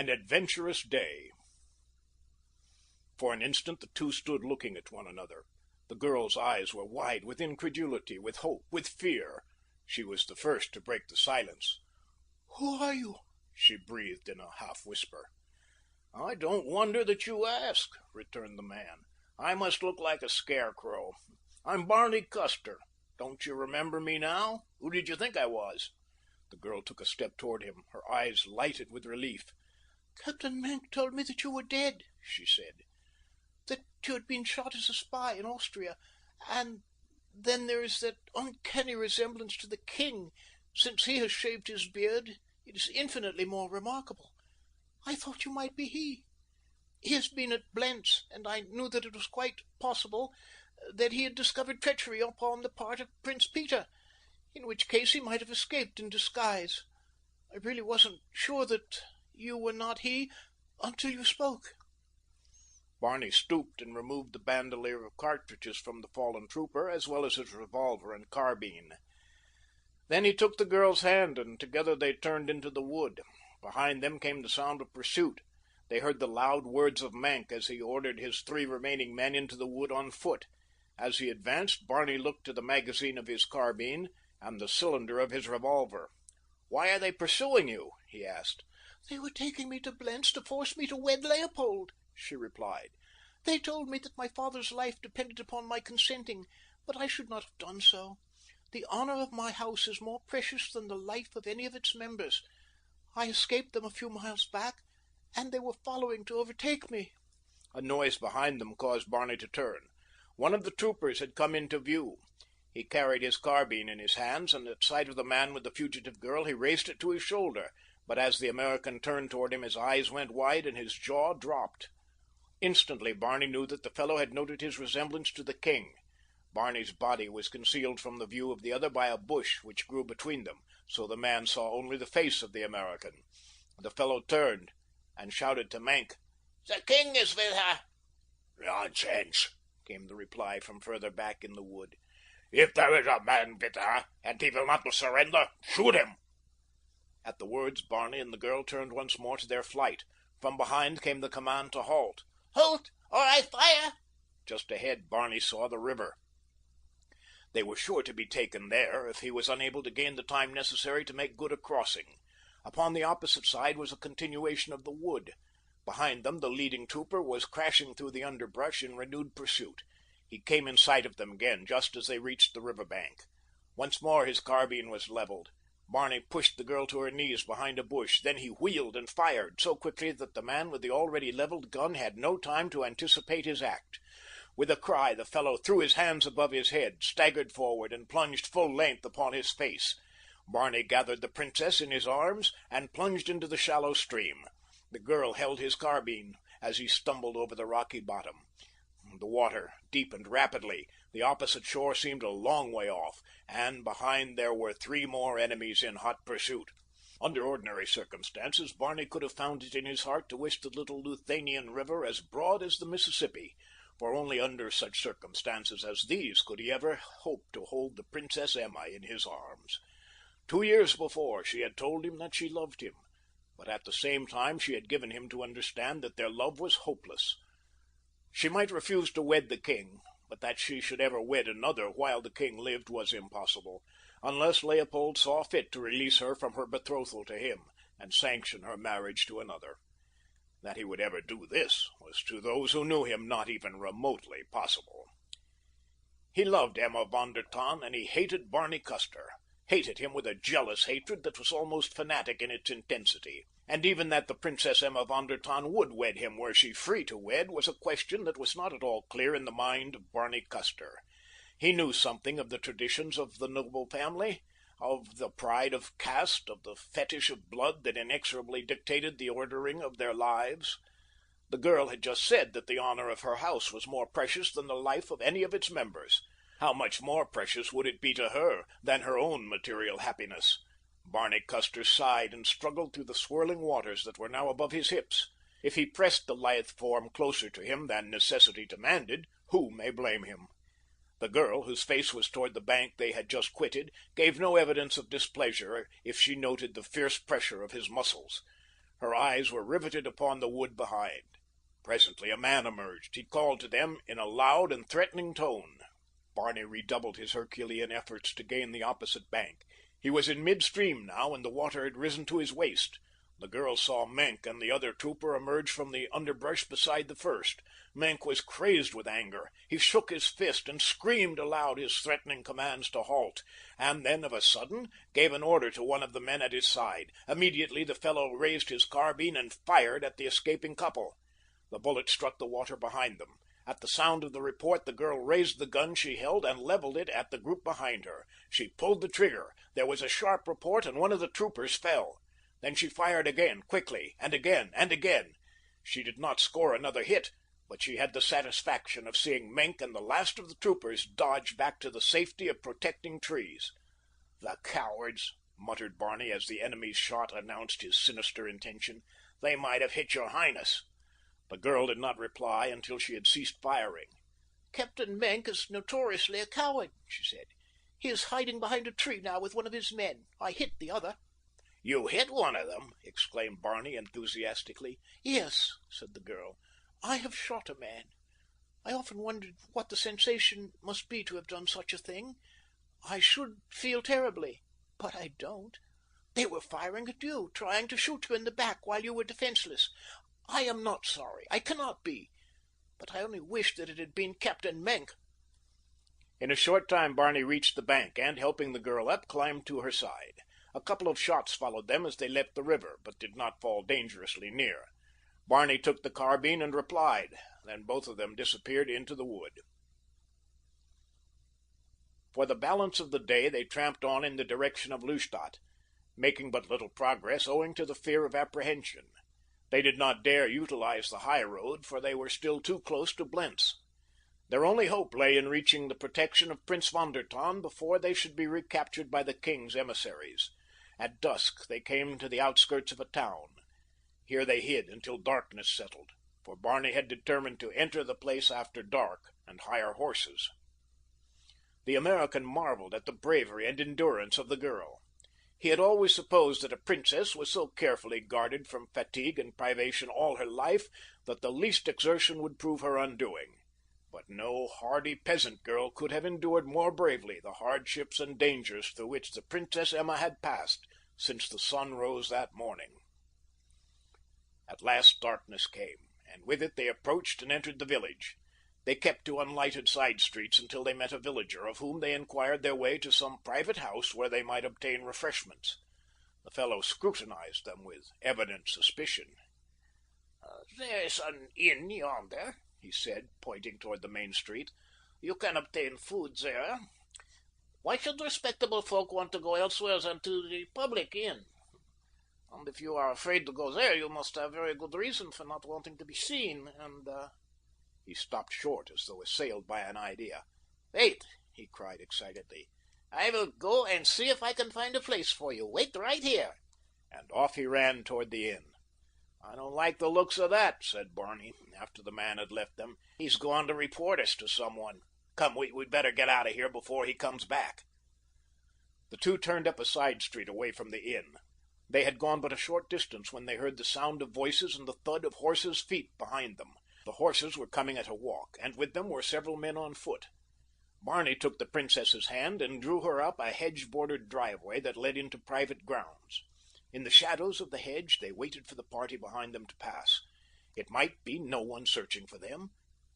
An adventurous day. For an instant the two stood looking at one another. The girl's eyes were wide with incredulity, with hope, with fear. She was the first to break the silence. "Who are you?" she breathed in a half whisper. "I don't wonder that you ask," returned the man. "I must look like a scarecrow. I'm Barney Custer. Don't you remember me now? Who did you think I was?" The girl took a step toward him, her eyes lighted with relief. "Captain Maenck told me that you were dead," she said. "That you had been shot as a spy in Austria. And then there is that uncanny resemblance to the king. Since he has shaved his beard, it is infinitely more remarkable. I thought you might be he. He has been at Blentz, and I knew that it was quite possible that he had discovered treachery upon the part of Prince Peter, in which case he might have escaped in disguise. I really wasn't sure that you were not he until you spoke." Barney stooped and removed the bandolier of cartridges from the fallen trooper, as well as his revolver and carbine. Then he took the girl's hand, and together they turned into the wood. Behind them came the sound of pursuit. They heard the loud words of Maenck as he ordered his three remaining men into the wood on foot. As he advanced, Barney looked to the magazine of his carbine and the cylinder of his revolver. "Why are they pursuing you?" he asked. "They were taking me to Blentz to force me to wed Leopold," she replied. "They told me that my father's life depended upon my consenting, but I should not have done so. The honor of my house is more precious than the life of any of its members. I escaped them a few miles back, and they were following to overtake me." A noise behind them caused Barney to turn. One of the troopers had come into view. He carried his carbine in his hands, and at sight of the man with the fugitive girl he raised it to his shoulder, but as the American turned toward him his eyes went wide and his jaw dropped. Instantly Barney knew that the fellow had noted his resemblance to the king. Barney's body was concealed from the view of the other by a bush which grew between them, so the man saw only the face of the American. The fellow turned and shouted to Maenck, "The king is with her." "Nonsense," came the reply from further back in the wood. "If there is a man with her, and he will not surrender, shoot him." At the words, Barney and the girl turned once more to their flight. From behind came the command to halt. "Halt, or I fire!" Just ahead, Barney saw the river. They were sure to be taken there if he was unable to gain the time necessary to make good a crossing. Upon the opposite side was a continuation of the wood. Behind them, the leading trooper was crashing through the underbrush in renewed pursuit. He came in sight of them again just as they reached the river bank. Once more his carbine was leveled. Barney pushed the girl to her knees behind a bush. Then he wheeled and fired so quickly that the man with the already leveled gun had no time to anticipate his act. With a cry, the fellow threw his hands above his head, staggered forward, and plunged full length upon his face. Barney gathered the princess in his arms and plunged into the shallow stream. The girl held his carbine as he stumbled over the rocky bottom. The water deepened rapidly. The opposite shore seemed a long way off, and behind there were three more enemies in hot pursuit. Under ordinary circumstances, Barney could have found it in his heart to wish the little Luthanian river as broad as the Mississippi, for only under such circumstances as these could he ever hope to hold the Princess Emma in his arms. 2 years before, she had told him that she loved him, but at the same time she had given him to understand that their love was hopeless. She might refuse to wed the king, but that she should ever wed another while the king lived was impossible, unless Leopold saw fit to release her from her betrothal to him and sanction her marriage to another. That he would ever do this was to those who knew him not even remotely possible. He loved Emma von der Tann, and he hated Barney Custer, hated him with a jealous hatred that was almost fanatic in its intensity. And even that the Princess Emma von der Tann would wed him were she free to wed was a question that was not at all clear in the mind of Barney Custer. He knew something of the traditions of the noble family, of the pride of caste, of the fetish of blood that inexorably dictated the ordering of their lives. The girl had just said that the honor of her house was more precious than the life of any of its members. How much more precious would it be to her than her own material happiness? Barney Custer sighed and struggled through the swirling waters that were now above his hips. If he pressed the lithe form closer to him than necessity demanded, who may blame him? The girl, whose face was toward the bank they had just quitted, gave no evidence of displeasure if she noted the fierce pressure of his muscles. Her eyes were riveted upon the wood behind. Presently a man emerged. He called to them in a loud and threatening tone. Barney redoubled his Herculean efforts to gain the opposite bank. He was in midstream now, and the water had risen to his waist. The girl saw Maenck and the other trooper emerge from the underbrush beside the first. Maenck was crazed with anger. He shook his fist and screamed aloud his threatening commands to halt, and then, of a sudden, gave an order to one of the men at his side. Immediately the fellow raised his carbine and fired at the escaping couple. The bullet struck the water behind them. At the sound of the report, the girl raised the gun she held and leveled it at the group behind her. She pulled the trigger. There was a sharp report, and one of the troopers fell. Then she fired again, quickly, and again, and again. She did not score another hit, but she had the satisfaction of seeing Maenck and the last of the troopers dodge back to the safety of protecting trees. "The cowards," muttered Barney as the enemy's shot announced his sinister intention. "They might have hit your highness." The girl did not reply until she had ceased firing. "Captain Maenck is notoriously a coward," she said. "He is hiding behind a tree now with one of his men. I hit the other." "You hit one of them?" exclaimed Barney enthusiastically. "Yes," said the girl. "I have shot a man. I often wondered what the sensation must be to have done such a thing. I should feel terribly, but I don't. They were firing at you, trying to shoot you in the back while you were defenseless. I am not sorry. I cannot be. But I only wish that it had been Captain Maenck." In a short time Barney reached the bank and, helping the girl up, climbed to her side. A couple of shots followed them as they left the river, but did not fall dangerously near. Barney took the carbine and replied. Then both of them disappeared into the wood. For the balance of the day they tramped on in the direction of Lustadt, making but little progress owing to the fear of apprehension. They did not dare utilize the high road, for they were still too close to Blentz. Their only hope lay in reaching the protection of Prince von der Tann before they should be recaptured by the king's emissaries. At dusk they came to the outskirts of a town. Here they hid until darkness settled, for Barney had determined to enter the place after dark and hire horses. The American marveled at the bravery and endurance of the girl. He had always supposed that a princess was so carefully guarded from fatigue and privation all her life that the least exertion would prove her undoing. But no hardy peasant girl could have endured more bravely the hardships and dangers through which the Princess Emma had passed since the sun rose that morning. At last darkness came, and with it they approached and entered the village. They kept to unlighted side streets until they met a villager, of whom they inquired their way to some private house where they might obtain refreshments. The fellow scrutinized them with evident suspicion. "There is an inn yonder," he said, pointing toward the main street. "You can obtain food there. Why should respectable folk want to go elsewhere than to the public inn? And if you are afraid to go there, you must have very good reason for not wanting to be seen, and He stopped short as though assailed by an idea. "Wait," he cried excitedly. "I will go and see if I can find a place for you. Wait right here." And off he ran toward the inn. "I don't like the looks of that," said Barney, after the man had left them. "He's gone to report us to someone. Come, we'd better get out of here before he comes back." The two turned up a side street away from the inn. They had gone but a short distance when they heard the sound of voices and the thud of horses' feet behind them. The horses were coming at a walk, and with them were several men on foot. Barney took the princess's hand and drew her up a hedge-bordered driveway that led into private grounds. In the shadows of the hedge they waited for the party behind them to pass. It might be no one searching for them,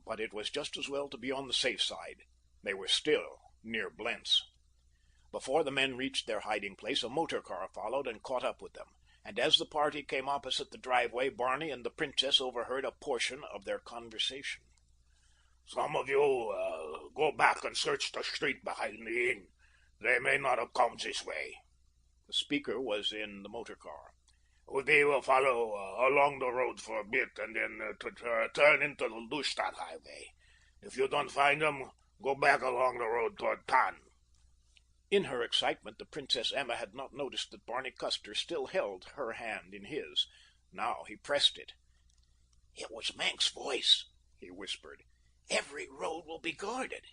but it was just as well to be on the safe side. They were still near Blentz. Before the men reached their hiding place, a motor car followed and caught up with them, and as the party came opposite the driveway, Barney and the princess overheard a portion of their conversation. "Some of you go back and search the street behind the inn. They may not have come this way." The speaker was in the motor car. "We will follow along the road for a bit and then turn into the Lustadt highway. If you don't find them, go back along the road toward Tann." In her excitement, the Princess Emma had not noticed that Barney Custer still held her hand in his. Now he pressed it. "It was Maenck's voice," he whispered. "Every road will be guarded."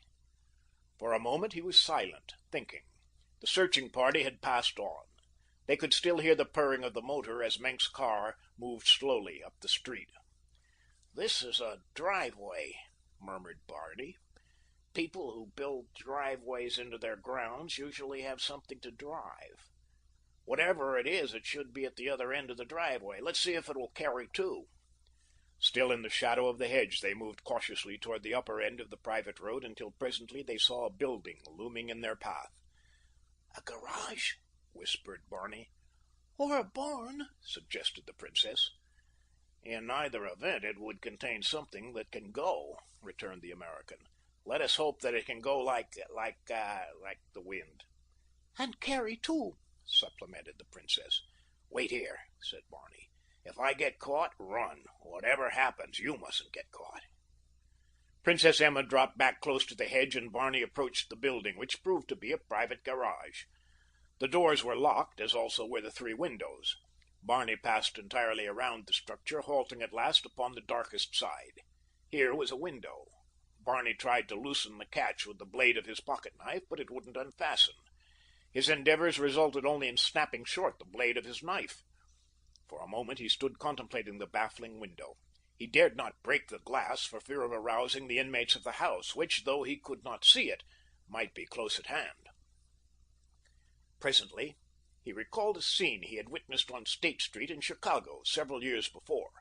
For a moment he was silent, thinking. The searching party had passed on. They could still hear the purring of the motor as Mank's car moved slowly up the street. "This is a driveway," murmured Barney. "People who build driveways into their grounds usually have something to drive. Whatever it is, it should be at the other end of the driveway. Let's see if it will carry two." Still in the shadow of the hedge, they moved cautiously toward the upper end of the private road until presently they saw a building looming in their path. "A garage?" whispered Barney. "Or a barn," suggested the princess. "In either event, it would contain something that can go," returned the American. "Let us hope that it can go like the wind." "And carry too," supplemented the princess. "Wait here," said Barney. "If I get caught, run. Whatever happens, you mustn't get caught." Princess Emma dropped back close to the hedge, and Barney approached the building, which proved to be a private garage. The doors were locked, as also were the three windows. Barney passed entirely around the structure, halting at last upon the darkest side. Here was a window. Barney tried to loosen the catch with the blade of his pocket knife, but it wouldn't unfasten. His endeavors resulted only in snapping short the blade of his knife. For a moment he stood contemplating the baffling window. He dared not break the glass for fear of arousing the inmates of the house, which, though he could not see it, might be close at hand. Presently he recalled a scene he had witnessed on State Street in Chicago several years before,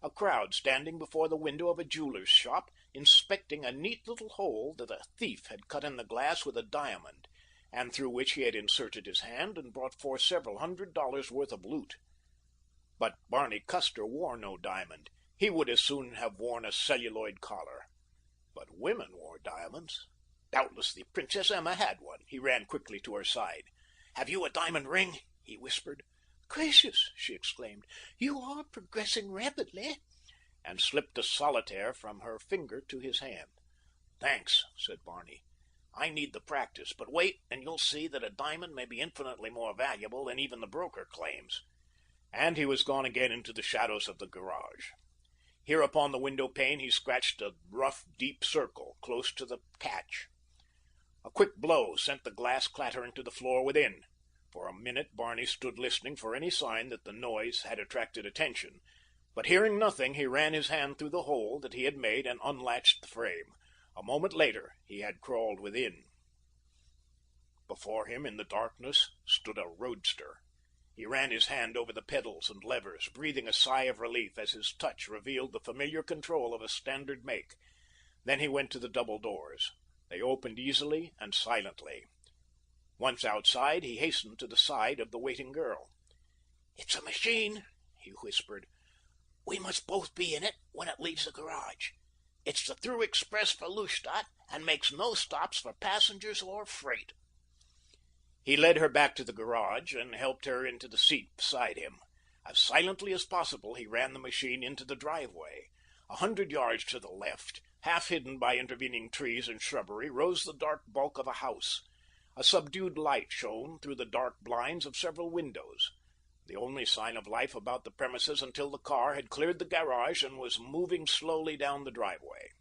a crowd standing before the window of a jeweler's shop, inspecting a neat little hole that a thief had cut in the glass with a diamond, and through which he had inserted his hand and brought forth several $100 worth of loot. But Barney Custer wore no diamond. He would as soon have worn a celluloid collar. But women wore diamonds. Doubtless the Princess Emma had one. He ran quickly to her side. "Have you a diamond ring?" he whispered. "Gracious!" she exclaimed. "You are progressing rapidly," and slipped a solitaire from her finger to his hand. "Thanks," said Barney. "I need the practice, but wait and you'll see that a diamond may be infinitely more valuable than even the broker claims." And he was gone again into the shadows of the garage. Here upon the window pane he scratched a rough, deep circle close to the catch. A quick blow sent the glass clattering to the floor within. For a minute Barney stood listening for any sign that the noise had attracted attention, but hearing nothing, he ran his hand through the hole that he had made and unlatched the frame. A moment later he had crawled within. Before him in the darkness stood a roadster. He ran his hand over the pedals and levers, breathing a sigh of relief as his touch revealed the familiar control of a standard make. Then he went to the double doors. They opened easily and silently. Once outside, he hastened to the side of the waiting girl. "It's a machine," he whispered. "We must both be in it when it leaves the garage. It's the through express for Lustadt and makes no stops for passengers or freight." He led her back to the garage and helped her into the seat beside him. As silently as possible, he ran the machine into the driveway. 100 yards to the left, half hidden by intervening trees and shrubbery, rose the dark bulk of a house. A subdued light shone through the dark blinds of several windows, the only sign of life about the premises until the car had cleared the garage and was moving slowly down the driveway.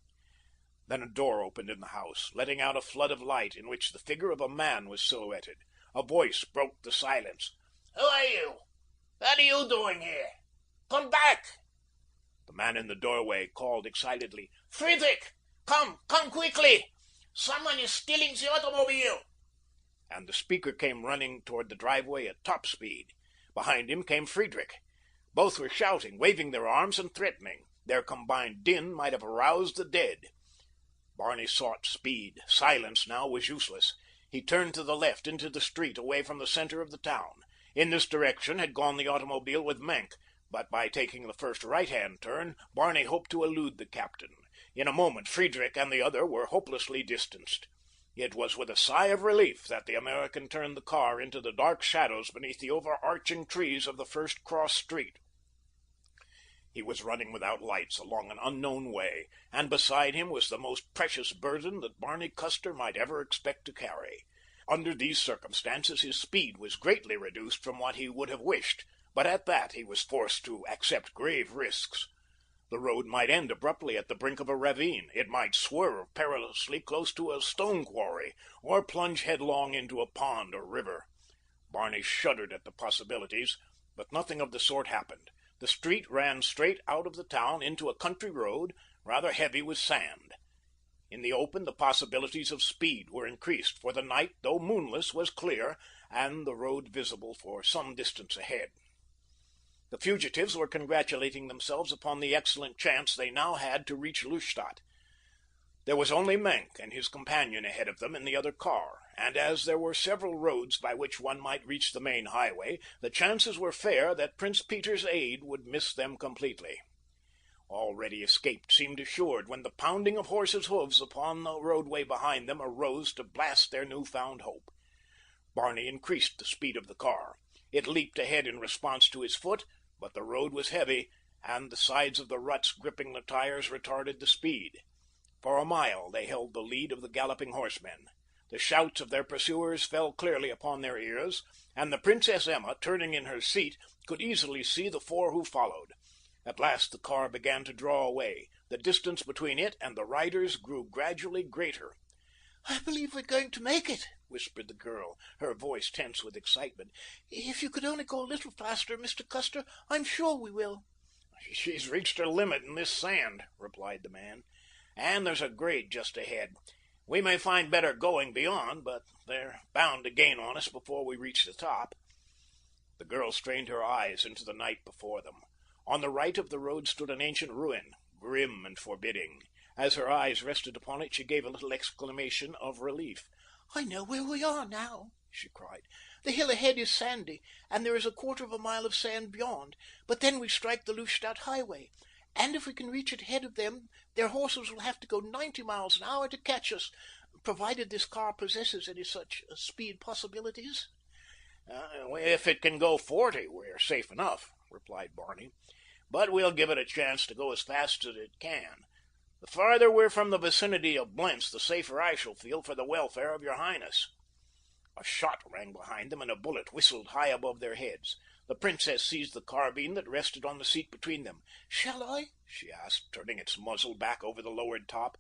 Then a door opened in the house, letting out a flood of light in which the figure of a man was silhouetted. A voice broke the silence. "Who are you? What are you doing here? Come back!" The man in the doorway called excitedly, "Friedrich! Come quickly! Someone is stealing the automobile!" And the speaker came running toward the driveway at top speed. Behind him came Friedrich. Both were shouting, waving their arms and threatening. Their combined din might have aroused the dead. Barney sought speed. Silence now was useless. He turned to the left into the street away from the center of the town. In this direction had gone the automobile with Maenck, but by taking the first right-hand turn, Barney hoped to elude the captain. In a moment, Friedrich and the other were hopelessly distanced. It was with a sigh of relief that the American turned the car into the dark shadows beneath the overarching trees of the first cross street. He was running without lights along an unknown way, and beside him was the most precious burden that Barney Custer might ever expect to carry. Under these circumstances, his speed was greatly reduced from what he would have wished, but at that he was forced to accept grave risks. The road might end abruptly at the brink of a ravine. It might swerve perilously close to a stone quarry, or plunge headlong into a pond or river. Barney shuddered at the possibilities, but nothing of the sort happened. The street ran straight out of the town into a country road, rather heavy with sand. In the open, the possibilities of speed were increased, for the night, though moonless, was clear, and the road visible for some distance ahead. The fugitives were congratulating themselves upon the excellent chance they now had to reach Lustadt. There was only Maenck and his companion ahead of them in the other car, and as there were several roads by which one might reach the main highway, the chances were fair that Prince Peter's aide would miss them completely. Already escape seemed assured when the pounding of horses' hoofs upon the roadway behind them arose to blast their newfound hope. Barney increased the speed of the car. It leaped ahead in response to his foot, but the road was heavy, and the sides of the ruts gripping the tires retarded the speed. For a mile they held the lead of the galloping horsemen. The shouts of their pursuers fell clearly upon their ears, and the Princess Emma, turning in her seat, could easily see the four who followed. At last the car began to draw away. The distance between it and the riders grew gradually greater. "I believe we're going to make it," whispered the girl, her voice tense with excitement. "If you could only go a little faster, Mr. Custer, I'm sure we will." "She's reached her limit in this sand," replied the man, "and there's a grade just ahead. We may find better going beyond, but they're bound to gain on us before we reach the top." The girl strained her eyes into the night before them. On the right of the road stood an ancient ruin, grim and forbidding. As her eyes rested upon it, she gave a little exclamation of relief. "I know where we are now," she cried. "The hill ahead is sandy, and there is a quarter of a mile of sand beyond. But then we strike the Lustadt highway, and if we can reach it ahead of them, their horses will have to go 90 miles an hour to catch us, provided this car possesses any such speed possibilities." "If it can go 40, we're safe enough," replied Barney. "But we'll give it a chance to go as fast as it can. The farther we're from the vicinity of Blentz, the safer I shall feel for the welfare of your highness." A shot rang behind them and a bullet whistled high above their heads. The princess seized the carbine that rested on the seat between them. "Shall I?" she asked, turning its muzzle back over the lowered top.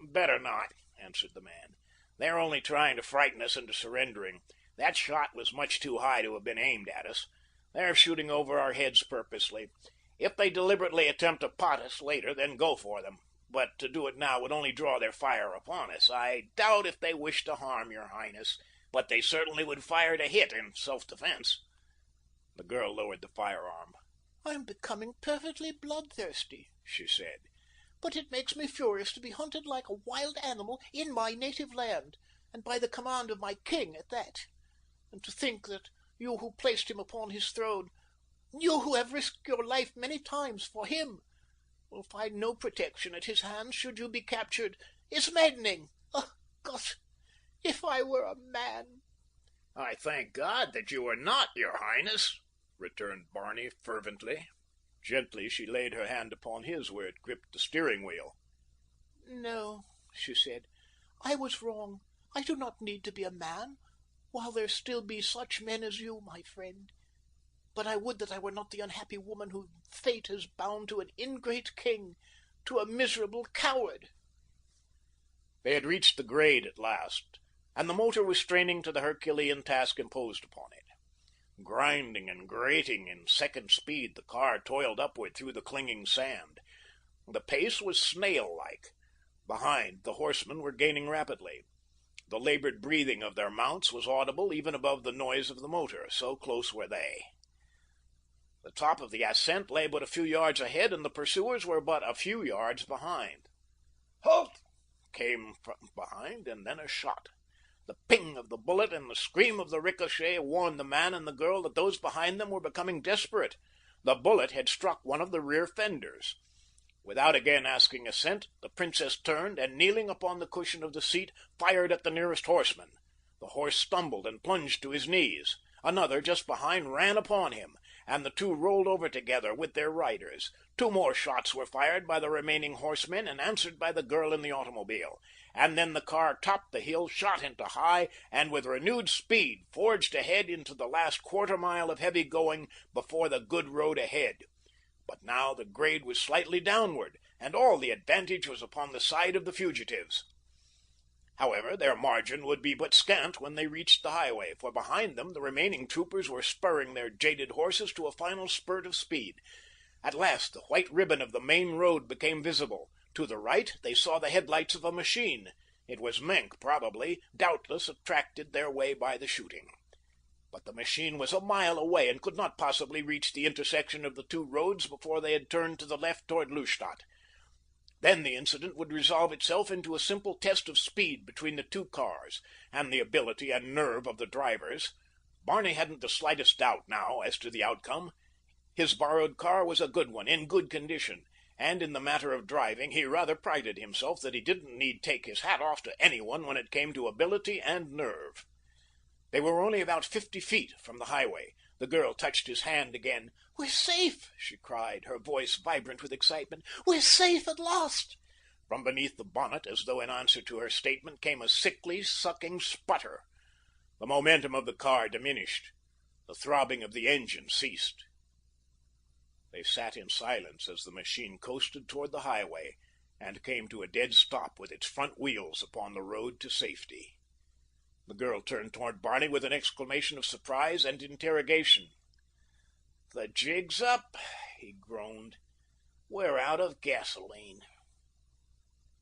"Better not," answered the man. "They're only trying to frighten us into surrendering. That shot was much too high to have been aimed at us. They're shooting over our heads purposely. If they deliberately attempt to pot us later, then go for them. But to do it now would only draw their fire upon us. I doubt if they wish to harm your highness, but they certainly would fire to hit in self-defense." The girl lowered the firearm. "I'm becoming perfectly bloodthirsty," she said. "But it makes me furious to be hunted like a wild animal in my native land, and by the command of my king at that. And to think that you who placed him upon his throne, you who have risked your life many times for him, will find no protection at his hands should you be captured, is maddening. Oh, God, if I were a man!" "I thank God that you are not, your highness," returned Barney fervently. Gently she laid her hand upon his where it gripped the steering wheel. "No," she said, "I was wrong. I do not need to be a man, while there still be such men as you, my friend. But I would that I were not the unhappy woman whom fate has bound to an ingrate king, to a miserable coward." They had reached the grade at last, and the motor was straining to the Herculean task imposed upon it. Grinding and grating in second speed, the car toiled upward through the clinging sand. The pace was snail-like. Behind, the horsemen were gaining rapidly. The labored breathing of their mounts was audible even above the noise of the motor, so close were they. The top of the ascent lay but a few yards ahead, and the pursuers were but a few yards behind. "Halt!" came from behind, and then a shot. The ping of the bullet and the scream of the ricochet warned the man and the girl that those behind them were becoming desperate. The bullet had struck one of the rear fenders. Without again asking assent, the princess turned and, kneeling upon the cushion of the seat, fired at the nearest horseman. The horse stumbled and plunged to his knees. Another, just behind, ran upon him, and the two rolled over together with their riders. Two more shots were fired by the remaining horsemen and answered by the girl in the automobile. And then the car topped the hill, shot into high, and with renewed speed forged ahead into the last quarter mile of heavy going before the good road ahead. But now the grade was slightly downward, and all the advantage was upon the side of the fugitives. However, their margin would be but scant when they reached the highway, for behind them the remaining troopers were spurring their jaded horses to a final spurt of speed. At last the white ribbon of the main road became visible. To the right they saw the headlights of a machine. It was Menk, probably, doubtless attracted their way by the shooting. But the machine was a mile away and could not possibly reach the intersection of the two roads before they had turned to the left toward Lustadt. Then the incident would resolve itself into a simple test of speed between the two cars, and the ability and nerve of the drivers. Barney hadn't the slightest doubt now as to the outcome. His borrowed car was a good one, in good condition, and in the matter of driving he rather prided himself that he didn't need take his hat off to anyone when it came to ability and nerve. They were only about 50 feet from the highway. The girl touched his hand again. "We're safe," she cried, her voice vibrant with excitement. "We're safe at last." From beneath the bonnet, as though in answer to her statement, came a sickly, sucking sputter. The momentum of the car diminished. The throbbing of the engine ceased. They sat in silence as the machine coasted toward the highway and came to a dead stop with its front wheels upon the road to safety. The girl turned toward Barney with an exclamation of surprise and interrogation. "The jig's up," he groaned. "We're out of gasoline."